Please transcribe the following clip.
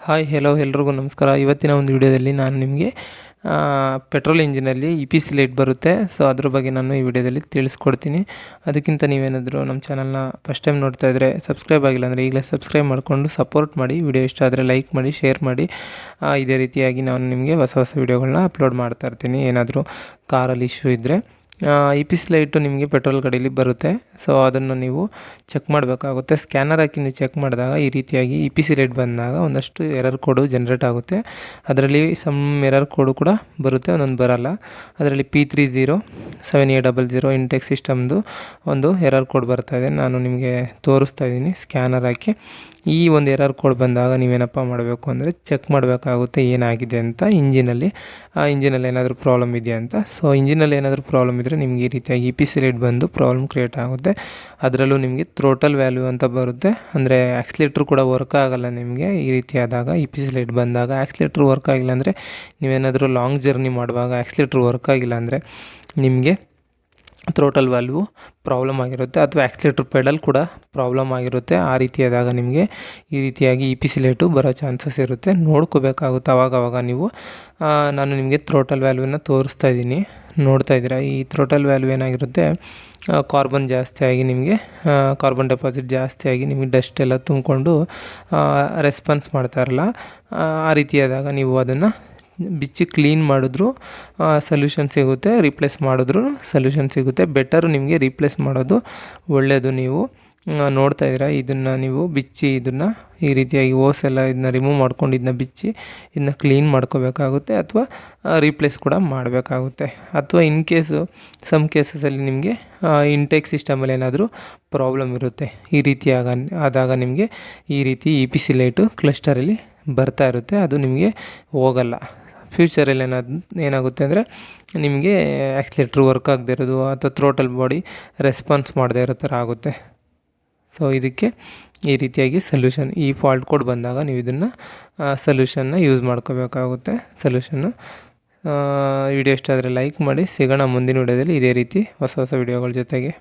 Hi hello ಎಲ್ರಿಗೂ ನಮಸ್ಕಾರ. ಇವತ್ತಿನ ಒಂದು ವಿಡಿಯೋದಲ್ಲಿ ನಾನು ನಿಮಗೆ ಪೆಟ್ರೋಲ್ ಇಂಜಿನಲ್ಲಿ EPC ಲೈಟ್ ಬರುತ್ತೆ. ಸೊ ಅದ್ರ ಬಗ್ಗೆ ನಾನು ಈ ವಿಡಿಯೋದಲ್ಲಿ ತಿಳಿಸ್ಕೊಡ್ತೀನಿ. ಅದಕ್ಕಿಂತ ನೀವೇನಾದರೂ ನಮ್ಮ ಚಾನಲ್ನ ಫಸ್ಟ್ ಟೈಮ್ ನೋಡ್ತಾ ಇದ್ದರೆ ಸಬ್ಸ್ಕ್ರೈಬ್ ಆಗಿಲ್ಲ ಅಂದರೆ ಈಗಲೇ ಸಬ್ಸ್ಕ್ರೈಬ್ ಮಾಡಿಕೊಂಡು ಸಪೋರ್ಟ್ ಮಾಡಿ. ವಿಡಿಯೋ ಇಷ್ಟ ಆದರೆ ಲೈಕ್ ಮಾಡಿ, ಶೇರ್ ಮಾಡಿ. ಇದೇ ರೀತಿಯಾಗಿ ನಾನು ನಿಮಗೆ ಹೊಸ ಹೊಸ ವಿಡಿಯೋಗಳನ್ನ ಅಪ್ಲೋಡ್ ಮಾಡ್ತಾ ಇರ್ತೀನಿ. ಏನಾದರೂ ಕಾರಲ್ಲಿ ಇಶ್ಯೂ ಇದ್ದರೆ EPC ಲೈಟು ನಿಮಗೆ ಪೆಟ್ರೋಲ್ ಗಾಡೀಲಿ ಬರುತ್ತೆ. ಸೊ ಅದನ್ನು ನೀವು ಚೆಕ್ ಮಾಡಬೇಕಾಗುತ್ತೆ. ಸ್ಕ್ಯಾನರ್ ಹಾಕಿ ನೀವು ಚೆಕ್ ಮಾಡಿದಾಗ ಈ ರೀತಿಯಾಗಿ EPC ಲೈಟ್ ಬಂದಾಗ ಒಂದಷ್ಟು ಎರರ್ ಕೋಡು ಜನ್ರೇಟ್ ಆಗುತ್ತೆ. ಅದರಲ್ಲಿ ಸಮ್ ಎರರ್ ಕೋಡು ಕೂಡ ಬರುತ್ತೆ, ಒಂದೊಂದು ಬರಲ್ಲ. ಅದರಲ್ಲಿ P307A0 ಇಂಟೇಕ್ ಸಿಸ್ಟಮ್ದು ಒಂದು ಎರರ್ ಕೋಡ್ ಬರ್ತಾಯಿದೆ. ನಾನು ನಿಮಗೆ ತೋರಿಸ್ತಾ ಇದ್ದೀನಿ ಸ್ಕ್ಯಾನರ್ ಹಾಕಿ. ಈ ಒಂದು ಎರರ್ ಕೋಡ್ ಬಂದಾಗ ನೀವೇನಪ್ಪ ಮಾಡಬೇಕು ಅಂದರೆ ಚೆಕ್ ಮಾಡಬೇಕಾಗುತ್ತೆ ಏನಾಗಿದೆ ಅಂತ ಇಂಜಿನಲ್ಲಿ ಏನಾದರೂ ಪ್ರಾಬ್ಲಮ್ ಇದೆಯಾ ಅಂತ. ಸೊ ಇಂಜಿನಲ್ಲಿ ಏನಾದರೂ ಪ್ರಾಬ್ಲಮ್ ಇದ್ದರೆ ನಿಮಗೆ ಈ ರೀತಿಯಾಗಿ EPC ಲೈಟ್ ಬಂದು ಪ್ರಾಬ್ಲಮ್ ಕ್ರಿಯೇಟ್ ಆಗುತ್ತೆ. ಅದರಲ್ಲೂ ನಿಮಗೆ ಥ್ರೋಟಲ್ ವ್ಯಾಲ್ಯೂ ಅಂತ ಬರುತ್ತೆ. ಅಂದರೆ ಆಕ್ಸಿಲೇಟ್ರ್ ಕೂಡ ವರ್ಕ್ ಆಗೋಲ್ಲ ನಿಮಗೆ ಈ ರೀತಿ ಆದಾಗ. EPC ಲೈಟ್ ಬಂದಾಗ ಆಕ್ಸಿಲೇಟ್ರ್ ವರ್ಕ್ ಆಗಿಲ್ಲ ಅಂದರೆ ನೀವೇನಾದರೂ ಲಾಂಗ್ ಜರ್ನಿ ಮಾಡುವಾಗ ಆಕ್ಸಿಲೇಟ್ರ್ ವರ್ಕ್ ಆಗಿಲ್ಲ ಅಂದರೆ ನಿಮಗೆ ಥ್ರೋಟಲ್ ವ್ಯಾಲ್ಯೂ ಪ್ರಾಬ್ಲಮ್ ಆಗಿರುತ್ತೆ, ಅಥವಾ ಆಕ್ಸಿಲೇಟ್ರ್ ಪೆಡಲ್ ಕೂಡ ಪ್ರಾಬ್ಲಮ್ ಆಗಿರುತ್ತೆ. ಆ ರೀತಿಯಾದಾಗ ನಿಮಗೆ ಈ ರೀತಿಯಾಗಿ EPC ಲೈಟು ಬರೋ ಚಾನ್ಸಸ್ ಇರುತ್ತೆ. ನೋಡ್ಕೋಬೇಕಾಗುತ್ತೆ ಅವಾಗವಾಗ ನೀವು. ನಾನು ನಿಮಗೆ ಥ್ರೋಟಲ್ ವ್ಯಾಲ್ಯೂನ ತೋರಿಸ್ತಾ ಇದ್ದೀನಿ, ನೋಡ್ತಾ ಇದ್ದೀರಾ. ಈ ಥ್ರೋಟಲ್ ವ್ಯಾಲ್ಯೂ ಏನಾಗಿರುತ್ತೆ, ಕಾರ್ಬನ್ ಜಾಸ್ತಿಯಾಗಿ ನಿಮಗೆ ಕಾರ್ಬನ್ ಡೆಪಾಸಿಟ್ ಜಾಸ್ತಿಯಾಗಿ ನಿಮಗೆ ಡಸ್ಟ್ ಎಲ್ಲ ತುಂಬಿಕೊಂಡು ರೆಸ್ಪಾನ್ಸ್ ಮಾಡ್ತಾ ಇರಲ್ಲ. ಆ ರೀತಿಯಾದಾಗ ನೀವು ಅದನ್ನು ಬಿಚ್ಚಿ ಕ್ಲೀನ್ ಮಾಡಿದ್ರು ಸೊಲ್ಯೂಷನ್ ಸಿಗುತ್ತೆ, ರೀಪ್ಲೇಸ್ ಮಾಡಿದ್ರು ಸೊಲ್ಯೂಷನ್ ಸಿಗುತ್ತೆ. ಬೆಟರು ನಿಮಗೆ ರೀಪ್ಲೇಸ್ ಮಾಡೋದು ಒಳ್ಳೆಯದು. ನೀವು ನೋಡ್ತಾ ಇದ್ದೀರಾ, ಇದನ್ನು ನೀವು ಬಿಚ್ಚಿ ಇದನ್ನು ಈ ರೀತಿಯಾಗಿ ಓಸ್ ಎಲ್ಲ ಇದನ್ನ ರಿಮೂವ್ ಮಾಡ್ಕೊಂಡು ಇದನ್ನ ಬಿಚ್ಚಿ ಇದನ್ನ ಕ್ಲೀನ್ ಮಾಡ್ಕೋಬೇಕಾಗುತ್ತೆ, ಅಥವಾ ರೀಪ್ಲೇಸ್ ಕೂಡ ಮಾಡಬೇಕಾಗುತ್ತೆ. ಅಥವಾ ಇನ್ ಕೇಸು ಸಮ್ ಕೇಸಸಲ್ಲಿ ನಿಮಗೆ ಇಂಟೇಕ್ ಸಿಸ್ಟಮಲ್ಲಿ ಏನಾದರೂ ಪ್ರಾಬ್ಲಮ್ ಇರುತ್ತೆ. ಈ ರೀತಿ ಆದಾಗ ನಿಮಗೆ ಈ ರೀತಿ EPC ಲೈಟು ಕ್ಲಸ್ಟರಲ್ಲಿ ಬರ್ತಾ ಇರುತ್ತೆ, ಅದು ನಿಮಗೆ ಹೋಗಲ್ಲ. ಫ್ಯೂಚರಲ್ಲಿ ಏನಾಗುತ್ತೆ ಅಂದರೆ ನಿಮಗೆ ಆಕ್ಸಿಲೇಟ್ರ್ ವರ್ಕ್ ಆಗದೆ ಇರೋದು ಅಥವಾ ಥ್ರೋಟಲ್ ಬಾಡಿ ರೆಸ್ಪಾನ್ಸ್ ಮಾಡದೇ ಇರೋ ಥರ ಆಗುತ್ತೆ. ಸೊ ಇದಕ್ಕೆ ಈ ರೀತಿಯಾಗಿ ಸೊಲ್ಯೂಷನ್, ಈ ಫಾಲ್ಟ್ ಕೋಡ್ ಬಂದಾಗ ನೀವು ಇದನ್ನು ಸೊಲ್ಯೂಷನ್ನ ಯೂಸ್ ಮಾಡ್ಕೋಬೇಕಾಗುತ್ತೆ. ವಿಡಿಯೋ ಇಷ್ಟ ಆದರೆ ಲೈಕ್ ಮಾಡಿ. ಸಿಗೋಣ ಮುಂದಿನ ವಿಡಿಯೋದಲ್ಲಿ ಇದೇ ರೀತಿ ಹೊಸ ಹೊಸ ವಿಡಿಯೋಗಳ ಜೊತೆಗೆ.